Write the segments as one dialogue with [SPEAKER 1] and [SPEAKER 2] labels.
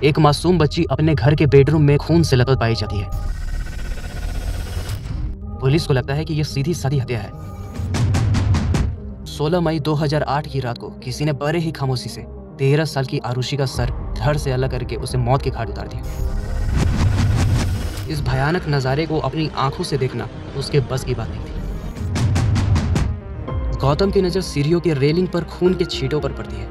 [SPEAKER 1] एक मासूम बच्ची अपने घर के बेडरूम में खून से लथपथ पाई जाती है। पुलिस को लगता है कि यह सीधी सादी हत्या है। 16 मई 2008 की रात को किसी ने बड़े ही खामोशी से 13 साल की आरुषि का सर धड़ से अलग करके उसे मौत के घाट उतार दिया। इस भयानक नजारे को अपनी आंखों से देखना उसके बस की बात नहीं थी। गौतम की नजर सीढ़ियों की रेलिंग पर खून के छींटों पर पड़ती है।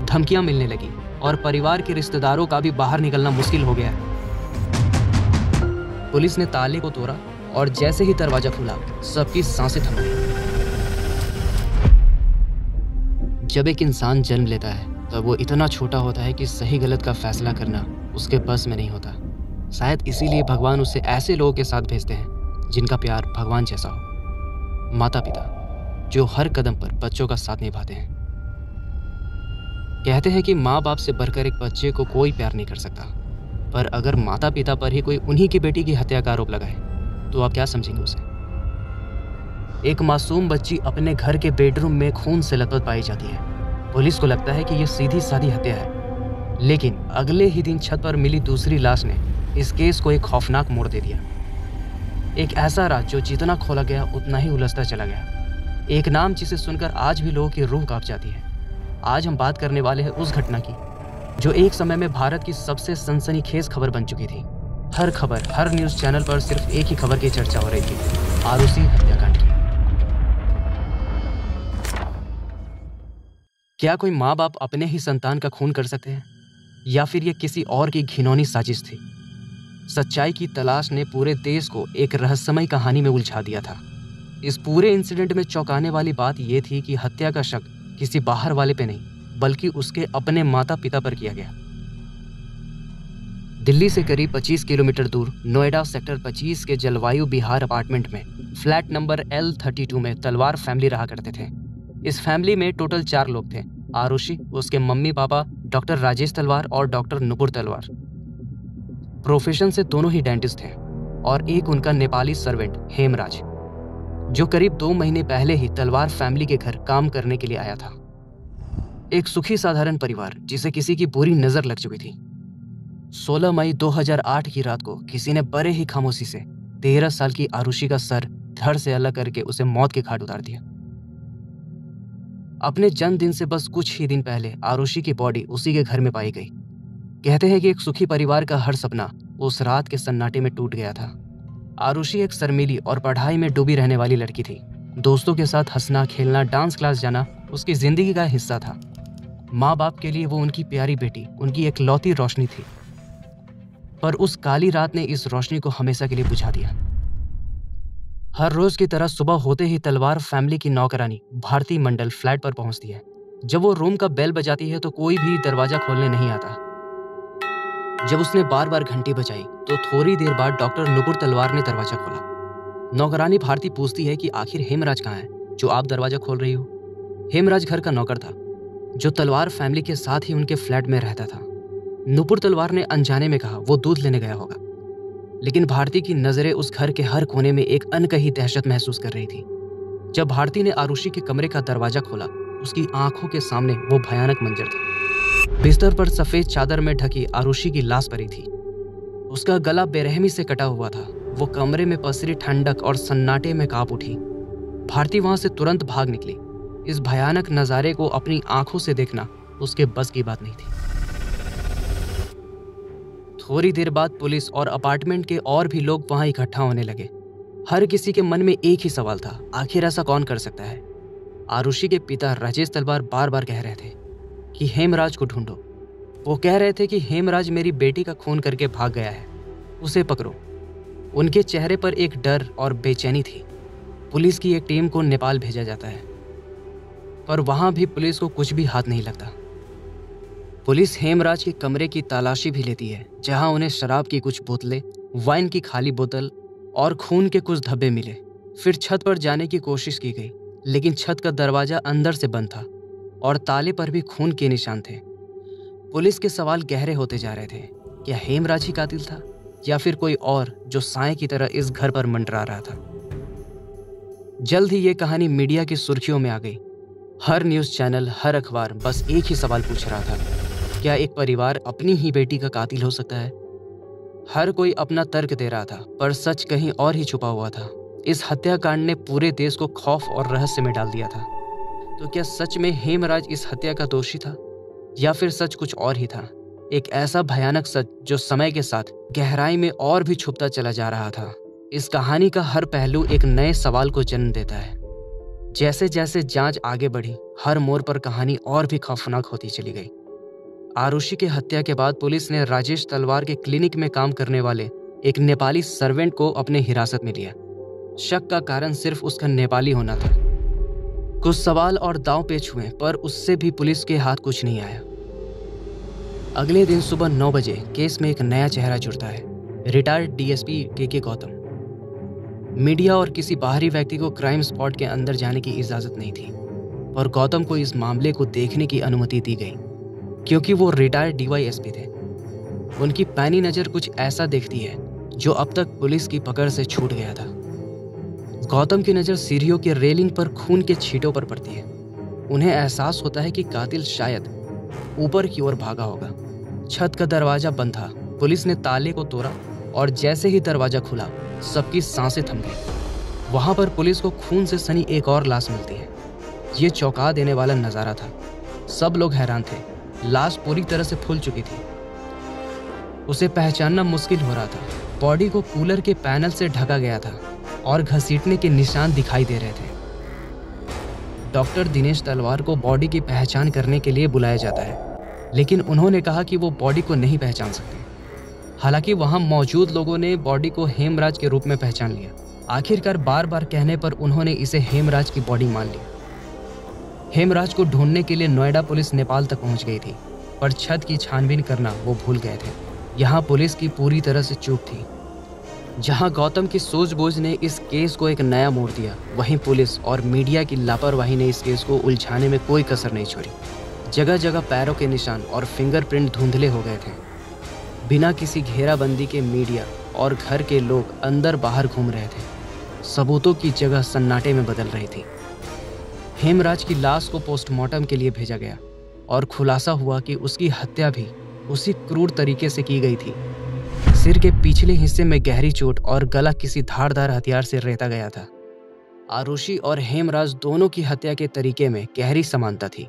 [SPEAKER 1] धमकियां मिलने लगी और परिवार के रिश्तेदारों का भी बाहर निकलना मुश्किल हो गया है। पुलिस ने ताले को तोड़ा और जैसे ही दरवाजा खुला, सबकी सांसें थम गई। जब एक इंसान जन्म लेता है तब वो इतना छोटा होता है कि सही गलत का फैसला करना उसके बस में नहीं होता। शायद इसीलिए भगवान उसे ऐसे लोगों के साथ भेजते हैं जिनका प्यार भगवान जैसा हो। माता पिता जो हर कदम पर बच्चों का साथ निभाते हैं। कहते हैं कि माँ बाप से बढ़कर एक बच्चे को कोई प्यार नहीं कर सकता, पर अगर माता पिता पर ही कोई उन्हीं की बेटी की हत्या का आरोप लगाए तो आप क्या समझेंगे उसे। एक मासूम बच्ची अपने घर के बेडरूम में खून से लथपथ पाई जाती है। पुलिस को लगता है कि यह सीधी सादी हत्या है, लेकिन अगले ही दिन छत पर मिली दूसरी लाश ने इस केस को एक खौफनाक मोड़ दे दिया। एक ऐसा राज जो जितना खोला गया उतना ही उलझता चला गया। एक नाम जिसे सुनकर आज भी लोगों की रूह कांप जाती है। आज हम बात करने वाले हैं उस घटना की जो एक समय में भारत की सबसे सनसनीखेज खबर बन चुकी थी। हर खबर, हर न्यूज चैनल पर सिर्फ एक ही खबर की चर्चा हो रही थी, आरुषि हत्याकांड की। क्या कोई माँ बाप अपने ही संतान का खून कर सकते हैं, या फिर ये किसी और की घिनौनी साजिश थी? सच्चाई की तलाश ने पूरे देश को एक रहस्यमय कहानी में उलझा दिया था। इस पूरे इंसिडेंट में चौंकाने वाली बात यह थी कि हत्या का शक किसी बाहर वाले पे नहीं, बल्कि उसके अपने माता पिता पर किया गया। दिल्ली से करीब 25 किलोमीटर दूर नोएडा सेक्टर 25 के जलवायु विहार अपार्टमेंट में फ्लैट नंबर L32 में तलवार फैमिली रहा करते थे। इस फैमिली में टोटल 4 लोग थे। आरुषि, उसके मम्मी पापा डॉक्टर राजेश तलवार और डॉक्टर नुपुर तलवार। प्रोफेशन से दोनों ही डेंटिस्ट थे, और एक उनका नेपाली सर्वेंट हेमराज, जो करीब 2 महीने पहले ही तलवार फैमिली के घर काम करने के लिए आया था। एक सुखी साधारण परिवार जिसे किसी की बुरी नजर लग चुकी थी। 16 मई 2008 की रात को किसी ने बड़े ही खामोशी से 13 साल की आरुषि का सर धड़ से अलग करके उसे मौत के घाट उतार दिया। अपने जन्मदिन से बस कुछ ही दिन पहले आरुषि की बॉडी उसी के घर में पाई गई। कहते हैं कि एक सुखी परिवार का हर सपना उस रात के सन्नाटे में टूट गया था। आरुषि एक शर्मीली और पढ़ाई में डूबी रहने वाली लड़की थी। दोस्तों के साथ हंसना, खेलना, डांस क्लास जाना उसकी जिंदगी का हिस्सा था। माँ बाप के लिए वो उनकी प्यारी बेटी, उनकी एकलौती रोशनी थी। पर उस काली रात ने इस रोशनी को हमेशा के लिए बुझा दिया। हर रोज की तरह सुबह होते ही तलवार फैमिली की नौकरानी भारती मंडल फ्लैट पर पहुंचती है। जब वो रूम का बेल बजाती है तो कोई भी दरवाजा खोलने नहीं आता। जब उसने बार बार घंटी बजाई तो थोड़ी देर बाद डॉक्टर नुपुर तलवार ने दरवाजा खोला। नौकरानी भारती पूछती है कि आखिर हेमराज कहाँ है जो आप दरवाजा खोल रही हो। हेमराज घर का नौकर था जो तलवार फैमिली के साथ ही उनके फ्लैट में रहता था। नुपुर तलवार ने अनजाने में कहा वो दूध लेने गया होगा, लेकिन भारती की नजरें उस घर के हर कोने में एक अनकही दहशत महसूस कर रही थी। जब भारती ने आरुषि के कमरे का दरवाजा खोला, उसकी आंखों के सामने वो भयानक मंजर था। बिस्तर पर सफेद चादर में ढकी आरुषि की लाश पड़ी थी। उसका गला बेरहमी से कटा हुआ था। वो कमरे में पसरी ठंडक और सन्नाटे में कांप उठी। भारती वहां से तुरंत भाग निकली। इस भयानक नजारे को अपनी आंखों से देखना उसके बस की बात नहीं थी। थोड़ी देर बाद पुलिस और अपार्टमेंट के और भी लोग वहां इकट्ठा होने लगे। हर किसी के मन में एक ही सवाल था, आखिर ऐसा कौन कर सकता है। आरुषि के पिता राजेश तलवार बार बार कह रहे थे कि हेमराज को ढूंढो। वो कह रहे थे कि हेमराज मेरी बेटी का खून करके भाग गया है, उसे पकड़ो। उनके चेहरे पर एक डर और बेचैनी थी। पुलिस की एक टीम को नेपाल भेजा जाता है, पर वहां भी पुलिस को कुछ भी हाथ नहीं लगता। पुलिस हेमराज के कमरे की तलाशी भी लेती है, जहां उन्हें शराब की कुछ बोतलें, वाइन की खाली बोतल और खून के कुछ धब्बे मिले। फिर छत पर जाने की कोशिश की गई, लेकिन छत का दरवाजा अंदर से बंद था और ताले पर भी खून के निशान थे। पुलिस के सवाल गहरे होते जा रहे थे। क्या हेमराज ही कातिल था, या फिर कोई और जो साए की तरह इस घर पर मंडरा रहा था? जल्द ही ये कहानी मीडिया की सुर्खियों में आ गई। हर न्यूज़ चैनल, हर अखबार बस एक ही सवाल पूछ रहा था, क्या एक परिवार अपनी ही बेटी का कातिल हो सकता है? हर कोई अपना तर्क दे रहा था, पर सच कहीं और ही छुपा हुआ था। इस हत्याकांड ने पूरे देश को खौफ और रहस्य में डाल दिया था। तो क्या सच में हेमराज इस हत्या का दोषी था, या फिर सच कुछ और ही था? एक ऐसा भयानक सच जो समय के साथ गहराई में और भी छुपता चला जा रहा था। इस कहानी का हर पहलू एक नए सवाल को जन्म देता है। जैसे जैसे जांच आगे बढ़ी, हर मोड़ पर कहानी और भी खौफनाक होती चली गई। आरुषि की हत्या के बाद पुलिस ने राजेश तलवार के क्लिनिक में काम करने वाले एक नेपाली सर्वेंट को अपने हिरासत में लिया। शक का कारण सिर्फ उसका नेपाली होना था। कुछ सवाल और दांव पेच हुए, पर उससे भी पुलिस के हाथ कुछ नहीं आया। अगले दिन सुबह 9 बजे केस में एक नया चेहरा जुड़ता है, रिटायर्ड डीएसपी के गौतम। मीडिया और किसी बाहरी व्यक्ति को क्राइम स्पॉट के अंदर जाने की इजाजत नहीं थी, पर गौतम को इस मामले को देखने की अनुमति दी गई, क्योंकि वो रिटायर्ड डीवाईएसपी थे। उनकी पैनी नज़र कुछ ऐसा देखती है जो अब तक पुलिस की पकड़ से छूट गया था। गौतम की नज़र सीढ़ियों के रेलिंग पर खून के छींटों पर पड़ती है। उन्हें एहसास होता है कि कातिल शायद ऊपर की ओर भागा होगा। छत का दरवाजा बंद था। पुलिस ने ताले को तोड़ा और जैसे ही दरवाजा खुला, सबकी सांसें थम गई। वहां पर पुलिस को खून से सनी एक और लाश मिलती है। ये चौंका देने वाला नज़ारा था। सब लोग हैरान थे। लाश पूरी तरह से फूल चुकी थी। उसे पहचानना मुश्किल हो रहा था। बॉडी को कूलर के पैनल से ढका गया था और घसीटने के निशान दिखाई दे रहे थे। डॉक्टर दिनेश तलवार को बॉडी की पहचान करने के लिए बुलाया जाता है, लेकिन उन्होंने कहा कि वो बॉडी को नहीं पहचान सकते। हालांकि वहां मौजूद लोगों ने बॉडी को हेमराज के रूप में पहचान लिया। आखिरकार बार बार कहने पर उन्होंने इसे हेमराज की बॉडी मान ली। हेमराज को ढूंढने के लिए नोएडा पुलिस नेपाल तक पहुंच गई थी, पर छत की छानबीन करना वो भूल गए थे। यहाँ पुलिस की पूरी तरह से चूक थी। जहां गौतम की सूझबूझ ने इस केस को एक नया मोड़ दिया, वहीं पुलिस और मीडिया की लापरवाही ने इस केस को उलझाने में कोई कसर नहीं छोड़ी। जगह जगह पैरों के निशान और फिंगरप्रिंट धुंधले हो गए थे। बिना किसी घेराबंदी के मीडिया और घर के लोग अंदर बाहर घूम रहे थे। सबूतों की जगह सन्नाटे में बदल रही थी। हेमराज की लाश को पोस्टमार्टम के लिए भेजा गया और खुलासा हुआ कि उसकी हत्या भी उसी क्रूर तरीके से की गई थी। सिर के पिछले हिस्से में गहरी चोट और गला किसी धारदार हथियार से रेता गया था। आरुषि और हेमराज दोनों की हत्या के तरीके में गहरी समानता थी,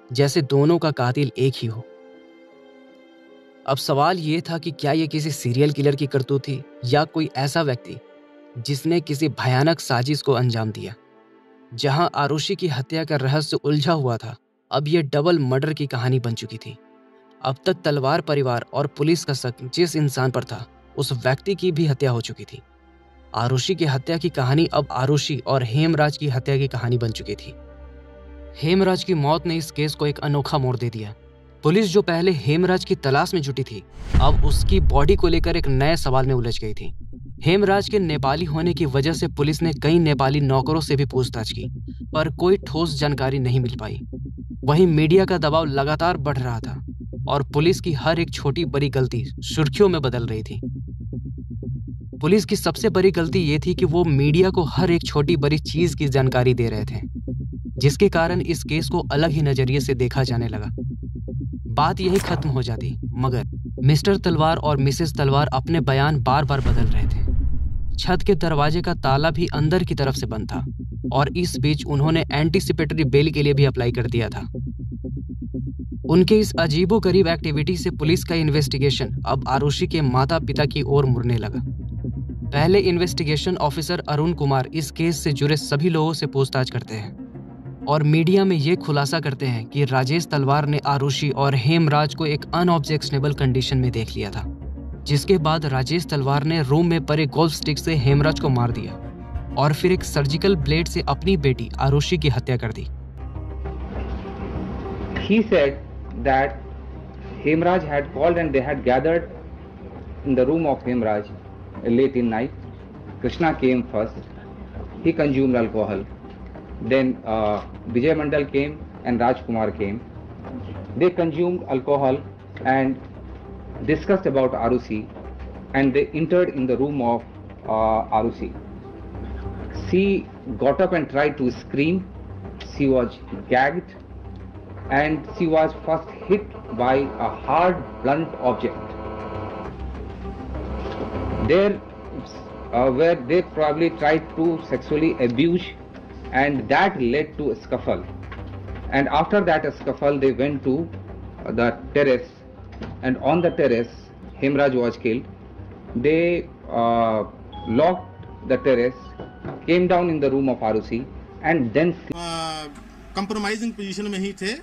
[SPEAKER 1] जैसे दोनों का कातिल एक ही हो। अब सवाल ये था कि क्या ये किसी सीरियल किलर की करतूत थी, या कोई ऐसा व्यक्ति जिसने किसी भयानक साजिश को अंजाम दिया। जहां आरुषि की हत्या का रहस्य उलझा हुआ था, अब ये डबल मर्डर की कहानी बन चुकी थी। अब तक तलवार परिवार और पुलिस का शक जिस इंसान पर था, उस व्यक्ति की भी हत्या हो चुकी थी। आरुषि की हत्या की कहानी अब आरुषि और हेमराज की हत्या की कहानी बन चुकी थी। हेमराज की मौत ने इस केस को एक अनोखा मोड़ दे दिया। पुलिस जो पहले हेमराज की तलाश में जुटी थी, अब उसकी बॉडी को लेकर एक नए सवाल में उलझ गई थी। हेमराज के नेपाली होने की वजह से पुलिस ने कई नेपाली नौकरों से भी पूछताछ की, पर कोई ठोस जानकारी नहीं मिल पाई। वहीं मीडिया का दबाव लगातार बढ़ रहा था और पुलिस की हर एक छोटी बड़ी गलती सुर्खियों में बदल रही थी। पुलिस की सबसे बड़ी गलती ये थी कि वो मीडिया को हर एक छोटी बड़ी चीज की जानकारी दे रहे थे, जिसके कारण इस केस को अलग ही नजरिए से देखा जाने लगा। बात यही खत्म हो जाती, मगर मिस्टर तलवार और मिसेस तलवार अपने बयान बार बार बदल रहे थे। छत के दरवाजे का ताला भी अंदर की तरफ से बंद था और इस बीच उन्होंने एंटीसिपेटरी बेल के लिए भी अप्लाई कर दिया था। उनके इस अजीबोगरीब एक्टिविटी से पुलिस का इन्वेस्टिगेशन अब आरुषि के माता पिता की ओर मुड़ने लगा। पहले इन्वेस्टिगेशन ऑफिसर अरुण कुमार इस केस से जुड़े सभी लोगों से पूछताछ करते हैं और मीडिया में ये खुलासा करते हैं कि राजेश तलवार ने आरुषि और हेमराज को एक अनऑब्जेक्शनेबल कंडीशन में देख लिया था, जिसके बाद राजेश तलवार ने रूम में पड़े गोल्फ स्टिक से हेमराज को मार दिया और फिर एक सर्जिकल ब्लेड से अपनी बेटी आरुषि की हत्या कर दी।
[SPEAKER 2] He said that Hemraj had called and they had gathered in the room of Hemraj late in night. Krishna came first. He consumed alcohol. Then Vijay Mandal came and Rajkumar came. They consumed alcohol and discussed about Arusi, and they entered in the room of Arusi. She got up and tried to scream. She was gagged and she was first hit by a hard, blunt object. There, where they probably tried to sexually abuse, and that led to a scuffle. And after that scuffle, they went to the terrace, and on the terrace, Hemraj was killed. They locked the terrace, came down in the room of Arushi, and then
[SPEAKER 3] compromising position में ही थे,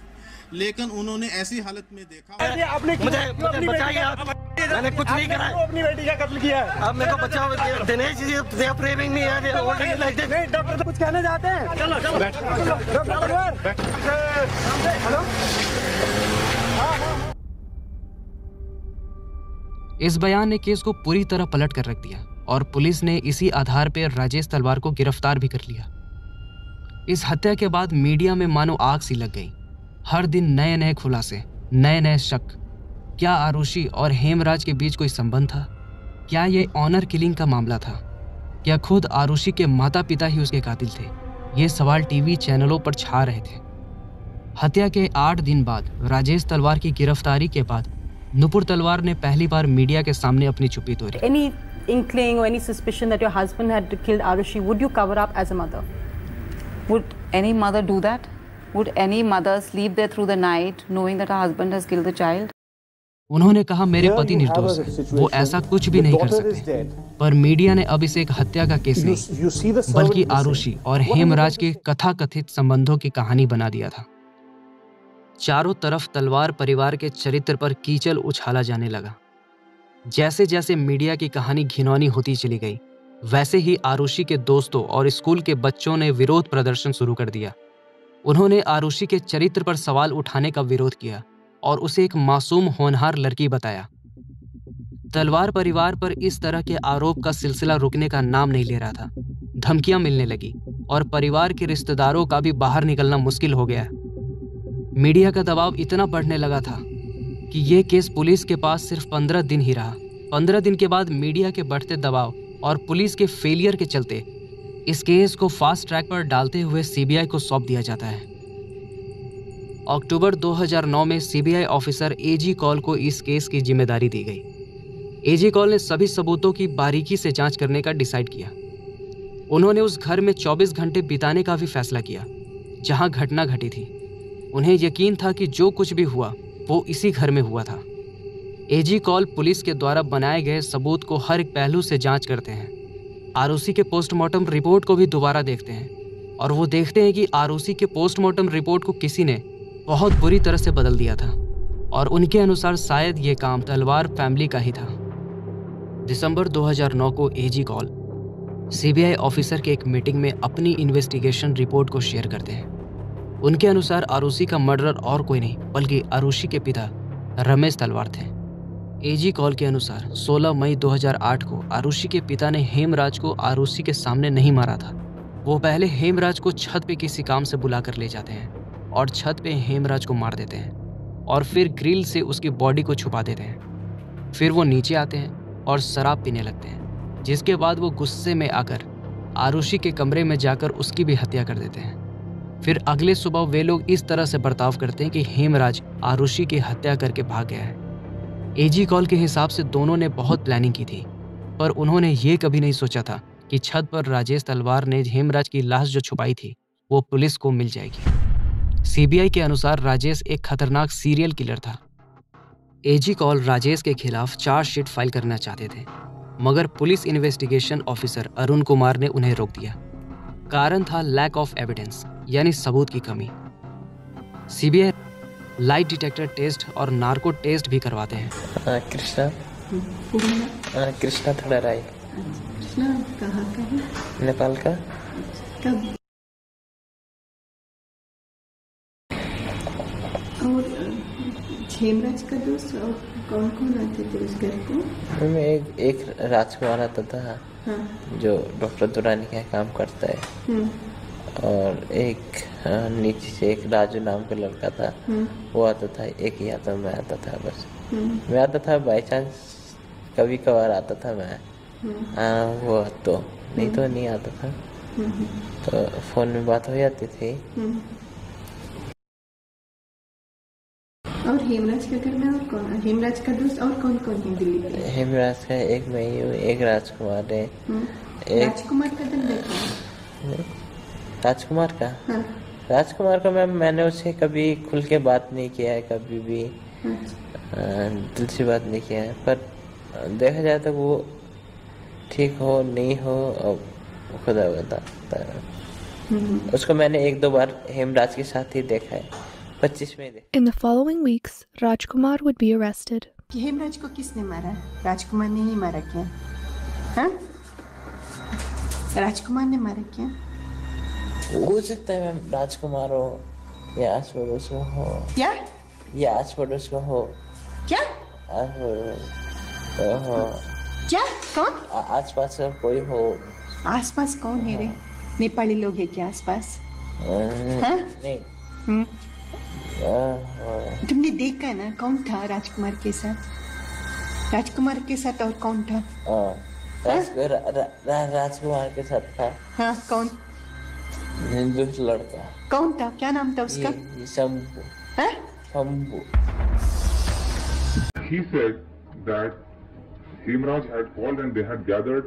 [SPEAKER 3] लेकिन उन्होंने ऐसी हालत में देखा।
[SPEAKER 4] आपने मुझे बताइए आप, मैंने कुछ नहीं करा है। अपनी बेटी का कत्ल किया है। अब मेरे को बचाओ, दिनेश जी दे आर प्रेमिंग मी यार, ऑलरेडी लाइक दिस। नहीं डॉक्टर तो कुछ कहना चाहते हैं? चलो चलो डॉक्टर हेलो।
[SPEAKER 1] इस बयान ने केस को पूरी तरह पलट कर रख दिया और पुलिस ने इसी आधार पर राजेश तलवार को गिरफ्तार भी कर लिया। इस हत्या के बाद मीडिया में मानो आग सी लग गई। हर दिन नए नए खुलासे, नए नए शक। क्या आरुषि और हेमराज के बीच कोई संबंध था? क्या ये ऑनर किलिंग का मामला था? क्या खुद आरुषि के माता पिता ही उसके कातिल थे? ये सवाल टीवी चैनलों पर छा रहे थे। हत्या के 8 दिन बाद राजेश तलवार की गिरफ्तारी के बाद नुपुर तलवार ने पहली बार मीडिया के सामने अपनी चुप्पी तोड़ी।
[SPEAKER 5] Any inkling or any suspicion that your husband had killed Arushi, would you cover up as a mother?
[SPEAKER 6] Would any mother do that? Would any mother sleep there through the night knowing that her husband has killed the child?
[SPEAKER 1] उन्होंने कहा मेरे पति निर्दोष हैं, वो ऐसा कुछ भी नहीं कर सकते। पर मीडिया ने अब इसे एक हत्या का केस नहीं बल्कि आरुषि और हेमराज के कथाकथित संबंधों की कहानी बना दिया था। चारों तरफ तलवार परिवार के चरित्र पर कीचड़ उछाला जाने लगा। जैसे जैसे मीडिया की कहानी घिनौनी होती चली गई, वैसे ही आरुषि के दोस्तों और स्कूल के बच्चों ने विरोध प्रदर्शन शुरू कर दिया। उन्होंने आरुषि के चरित्र पर सवाल उठाने का विरोध किया और उसे एक मासूम होनहार लड़की बताया। तलवार परिवार पर इस तरह के आरोप का सिलसिला रुकने का नाम नहीं ले रहा था। धमकियां मिलने लगी और परिवार के रिश्तेदारों का भी बाहर निकलना मुश्किल हो गया। मीडिया का दबाव इतना बढ़ने लगा था कि ये केस पुलिस के पास सिर्फ 15 दिन ही रहा। 15 दिन के बाद मीडिया के बढ़ते दबाव और पुलिस के फेलियर के चलते इस केस को फास्ट ट्रैक पर डालते हुए सीबीआई को सौंप दिया जाता है। अक्टूबर 2009 में सीबीआई ऑफिसर एजी कॉल को इस केस की जिम्मेदारी दी गई। एजी कॉल ने सभी सबूतों की बारीकी से जांच करने का डिसाइड किया। उन्होंने उस घर में 24 घंटे बिताने का भी फैसला किया जहां घटना घटी थी। उन्हें यकीन था कि जो कुछ भी हुआ वो इसी घर में हुआ था। एजी कॉल पुलिस के द्वारा बनाए गए सबूत को हर एक पहलू से जांच करते हैं। आरुषि के पोस्टमार्टम रिपोर्ट को भी दोबारा देखते हैं और वो देखते हैं कि आरुषि के पोस्टमार्टम रिपोर्ट को किसी ने बहुत बुरी तरह से बदल दिया था और उनके अनुसार शायद ये काम तलवार फैमिली का ही था। दिसंबर 2009 को एजी कॉल सीबीआई ऑफिसर के एक मीटिंग में अपनी इन्वेस्टिगेशन रिपोर्ट को शेयर करते हैं। उनके अनुसार आरुषि का मर्डर और कोई नहीं बल्कि आरुषि के पिता रमेश तलवार थे। एजी कॉल के अनुसार 16 मई 2008 को आरुषि के पिता ने हेमराज को आरुषि के सामने नहीं मारा था। वो पहले हेमराज को छत पे किसी काम से बुला कर ले जाते हैं और छत पे हेमराज को मार देते हैं और फिर ग्रिल से उसकी बॉडी को छुपा देते हैं। फिर वो नीचे आते हैं और शराब पीने लगते हैं, जिसके बाद वो गुस्से में आकर आरुषि के कमरे में जाकर उसकी भी हत्या कर देते हैं। फिर अगले सुबह वे लोग इस तरह से बर्ताव करते हैं कि हेमराज आरुषि की हत्या करके भाग गया है। एजी कॉल के हिसाब से दोनों ने बहुत प्लानिंग की थी, पर उन्होंने ये कभी नहीं सोचा था कि छत पर राजेश तलवार ने हेमराज की लाश जो छुपाई थी वो पुलिस को मिल जाएगी। सीबीआई के अनुसार राजेश एक खतरनाक सीरियल किलर था। एजी कॉल राजेश के खिलाफ चार्जशीट फाइल करना चाहते थे, मगर police investigation officer Arun Kumar ने उन्हें रोक दिया। कारण था लैक ऑफ एविडेंस, यानी सबूत की कमी। सीबीआई लाइट डिटेक्टर टेस्ट और नार्को टेस्ट भी करवाते हैं।
[SPEAKER 7] कृष्णा थोड़ा राय।
[SPEAKER 5] कृष्णा कहाँ का है?
[SPEAKER 7] नेपाल का।
[SPEAKER 5] कब? और हेमराज का दोस्त और कौन कौन आते थे उस घर को?
[SPEAKER 7] में एक राजकुमार आता था।
[SPEAKER 5] हाँ।
[SPEAKER 7] जो डॉक्टर दुरानी का काम करता है। और एक नीचे से एक राजू नाम का लड़का था, वो आता था। एक ही आता, मैं आता था बस। मैं आता था बाई चांस, कभी कभार आता था मैं। वो तो नहीं तो नहीं आता था। तो फोन में बात हो जाती थी।
[SPEAKER 5] और हेमराज का घर में और कौन है? हेमराज का दोस्त और कौन कौन है दिल्ली पे?
[SPEAKER 7] हेमराज का एक मैं ही हूँ, एक राजकुमार है।
[SPEAKER 5] राजकुमार का धंधा क्या है?
[SPEAKER 7] राजकुमार का?
[SPEAKER 5] हाँ।
[SPEAKER 7] राजकुमार का मैंने उससे कभी खुल के बात नहीं किया है, कभी भी दिल से बात नहीं किया है। पर देखा जाए तो वो ठीक हो नहीं हो खुदा बताता है। उसको मैंने 1-2 बार हेमराज के साथ ही देखा है, 25 में देखा।
[SPEAKER 8] In the following weeks, Rajkumar would be arrested.
[SPEAKER 5] Hemraj को किसने मारा? राजकुमार ने ही मारा क्या? हाँ? राजकुमार ने मारा क्या?
[SPEAKER 7] हो सकता है मैम, राजकुमार हो या आस पड़ोस में हो।
[SPEAKER 5] क्या?
[SPEAKER 7] या आस पड़ोस में हो।
[SPEAKER 5] क्या?
[SPEAKER 7] आस पड़ोस हो।
[SPEAKER 5] क्या? कौन?
[SPEAKER 7] आस पास कोई हो।
[SPEAKER 5] आसपास कौन है रे? नेपाली लोग है क्या आसपास? हाँ?
[SPEAKER 7] नहीं।
[SPEAKER 5] तुमने देखा ना कौन था राजकुमार के साथ? राजकुमार के साथ और कौन था?
[SPEAKER 7] राजकुमार के साथ था।
[SPEAKER 5] हाँ, कौन?
[SPEAKER 7] हिंदू लड़का।
[SPEAKER 5] कौन था? क्या नाम था उसका?
[SPEAKER 7] शंभू।
[SPEAKER 5] हाँ?
[SPEAKER 7] Shambhu.
[SPEAKER 9] He said that Hemraj had called and they had gathered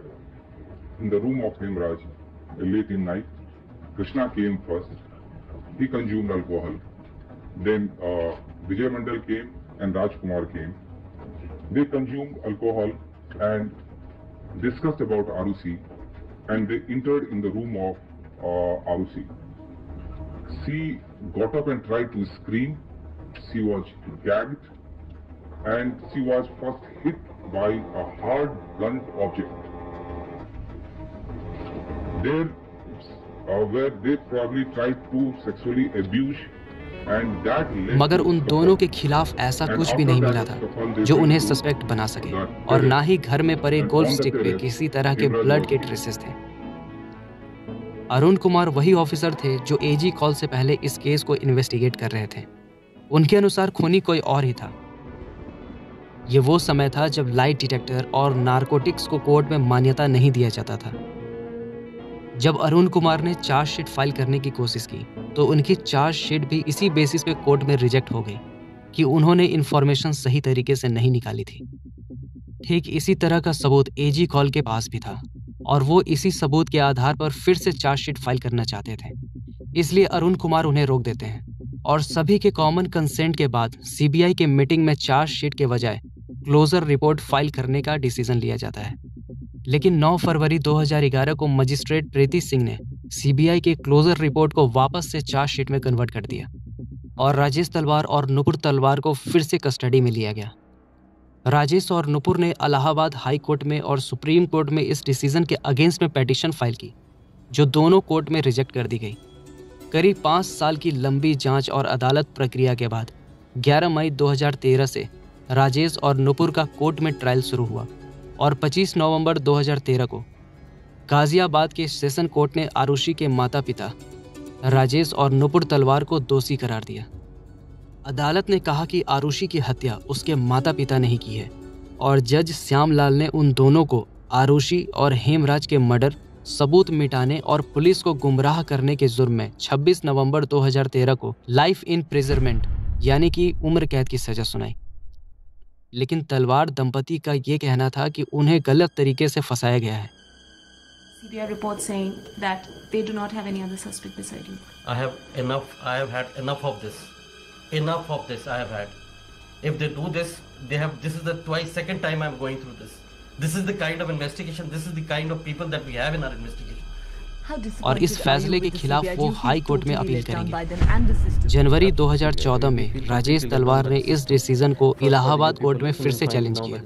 [SPEAKER 9] in the room of Hemraj late in night. Krishna came first. He consumed alcohol. Then Vijay Mandal came and Rajkumar came. They consumed alcohol and discussed about Arusi, and they entered in the room of Arusi. She got up and tried to scream. She was gagged and she was first hit by a hard blunt object. There where they probably tried to sexually abuse and that led
[SPEAKER 1] मगर
[SPEAKER 9] to
[SPEAKER 1] उन
[SPEAKER 9] the
[SPEAKER 1] दोनों के
[SPEAKER 9] fall.
[SPEAKER 1] खिलाफ ऐसा
[SPEAKER 9] And
[SPEAKER 1] कुछ भी
[SPEAKER 9] after
[SPEAKER 1] नहीं
[SPEAKER 9] that,
[SPEAKER 1] मिला था
[SPEAKER 9] the fall, they
[SPEAKER 1] जो
[SPEAKER 9] went
[SPEAKER 1] उन्हें
[SPEAKER 9] to
[SPEAKER 1] सस्पेक्ट बना सके,
[SPEAKER 9] the
[SPEAKER 1] और
[SPEAKER 9] terrace.
[SPEAKER 1] ना ही घर में पड़े
[SPEAKER 9] And
[SPEAKER 1] golf
[SPEAKER 9] on the
[SPEAKER 1] stick पे
[SPEAKER 9] terrace,
[SPEAKER 1] किसी तरह के
[SPEAKER 9] Hemraj
[SPEAKER 1] ब्लड
[SPEAKER 9] was
[SPEAKER 1] के
[SPEAKER 9] there.
[SPEAKER 1] ट्रेसेस थे। अरुण कुमार वही ऑफिसर थे जो एजी कॉल से पहले इस केस को इन्वेस्टिगेट कर रहे थे। उनके अनुसार खूनी कोई और ही था। ये वो समय था जब लाइट डिटेक्टर और नारकोटिक्स को कोर्ट में मान्यता नहीं दिया जाता था। जब अरुण कुमार ने चार्जशीट फाइल करने की कोशिश की तो उनकी चार्जशीट भी इसी बेसिस पे कोर्ट में रिजेक्ट हो गई कि उन्होंने इंफॉर्मेशन सही तरीके से नहीं निकाली थी। ठीक इसी तरह का सबूत एजी कॉल के पास भी था और वो इसी सबूत के आधार पर फिर से चार्जशीट फाइल करना चाहते थे। इसलिए अरुण कुमार उन्हें रोक देते हैं और सभी के कॉमन कंसेंट के बाद सीबीआई के मीटिंग में चार्जशीट के बजाय क्लोजर रिपोर्ट फाइल करने का डिसीजन लिया जाता है। लेकिन 9 फरवरी 2011 को मजिस्ट्रेट प्रीति सिंह ने सीबीआई के क्लोजर रिपोर्ट को वापस से चार्जशीट में कन्वर्ट कर दिया और राजेश तलवार और नुपुर तलवार को फिर से कस्टडी में लिया गया। राजेश और नुपुर ने इलाहाबाद हाई कोर्ट में और सुप्रीम कोर्ट में इस डिसीजन के अगेंस्ट में पिटीशन फाइल की, जो दोनों कोर्ट में रिजेक्ट कर दी गई। करीब 5 साल की लंबी जांच और अदालत प्रक्रिया के बाद 11 मई 2013 से राजेश और नुपुर का कोर्ट में ट्रायल शुरू हुआ और 25 नवंबर 2013 को गाजियाबाद के सेशन कोर्ट ने आरुषि के माता पिता राजेश और नुपुर तलवार को दोषी करार दिया। अदालत ने कहा कि आरुषि की हत्या उसके माता पिता ने ही की है और जज श्यामलाल ने उन दोनों को आरुषि और हेमराज के मर्डर, सबूत मिटाने और पुलिस को गुमराह करने के जुर्म में 26 नवंबर 2013 को लाइफ इन प्रिजर्मेंट यानी कि उम्र कैद की सजा सुनाई। लेकिन तलवार दंपति का ये कहना था कि उन्हें गलत तरीके से फंसाया गया है।
[SPEAKER 10] CBI report saying that they do not have any other suspect beside you.
[SPEAKER 4] I have had enough of this. Enough of this I have had. If they do this, this is the second time I'm going through this. This is the kind of investigation, this is the kind of people that we have in our investigation.
[SPEAKER 1] और इस फैसले के खिलाफ वो high court में appeal करेंगे। जनवरी 2014 में राजेश तलवार ने इस डिसीजन को इलाहाबाद कोर्ट में फिर से चैलेंज किया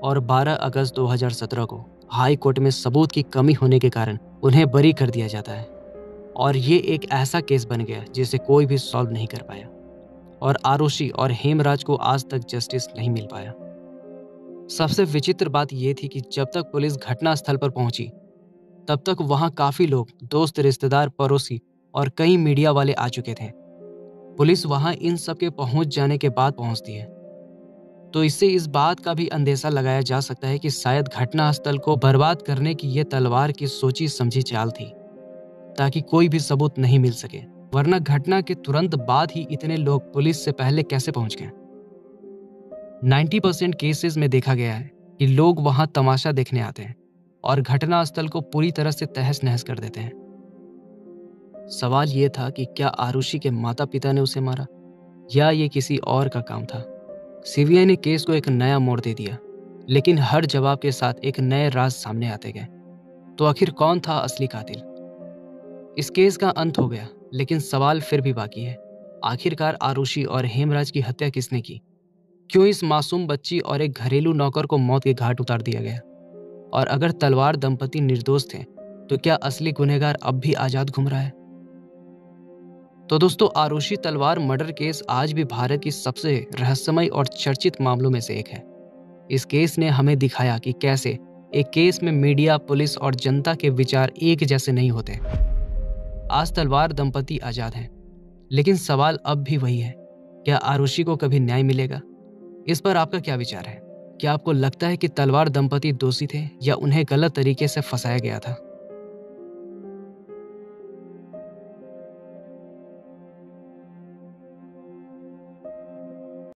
[SPEAKER 1] और 12 अगस्त 2017 को हाई कोर्ट में सबूत की कमी होने के कारण उन्हें बरी कर दिया जाता है और ये एक ऐसा केस बन गया जिसे कोई भी सॉल्व नहीं कर पाया और आरुषि और हेमराज को आज तक जस्टिस नहीं मिल पाया। सबसे विचित्र बात यह थी कि जब तक पुलिस घटना स्थल पर पहुंची तब तक वहां काफी लोग, दोस्त, रिश्तेदार, पड़ोसी और कई मीडिया वाले आ चुके थे। पुलिस वहां इन सब के पहुंच जाने के बाद पहुंचती है तो इससे इस बात का भी अंदेशा लगाया जा सकता है कि शायद घटनास्थल को बर्बाद करने की यह तलवार की सोची समझी चाल थी ताकि कोई भी सबूत नहीं मिल सके, वरना घटना के तुरंत बाद ही इतने लोग पुलिस से पहले कैसे पहुंच गए। 90% केसेस में देखा गया है कि लोग वहां तमाशा देखने आते हैं और घटनास्थल को पूरी तरह से तहस नहस कर देते हैं। सवाल ये था कि क्या आरुषि के माता पिता ने उसे मारा या ये किसी और का काम था। सीबीआई ने केस को एक नया मोड़ दे दिया, लेकिन हर जवाब के साथ एक नए राज सामने आते गए। तो आखिर कौन था असली कातिल? इस केस का अंत हो गया, लेकिन सवाल फिर भी बाकी है। आखिरकार आरुषि और हेमराज की हत्या किसने की? क्यों इस मासूम बच्ची और एक घरेलू नौकर को मौत के घाट उतार दिया गया? और अगर तलवार दंपति निर्दोष थे तो क्या असली गुनहगार अब भी आजाद घूम रहा है? तो दोस्तों, आरुषि तलवार मर्डर केस आज भी भारत की सबसे रहस्यमय और चर्चित मामलों में से एक है। इस केस ने हमें दिखाया कि कैसे एक केस में मीडिया, पुलिस और जनता के विचार एक जैसे नहीं होते। आज तलवार दंपति आजाद हैं, लेकिन सवाल अब भी वही है, क्या आरुषि को कभी न्याय मिलेगा? इस पर आपका क्या विचार है? क्या आपको लगता है कि तलवार दंपति दोषी थे या उन्हें गलत तरीके से फंसाया गया था?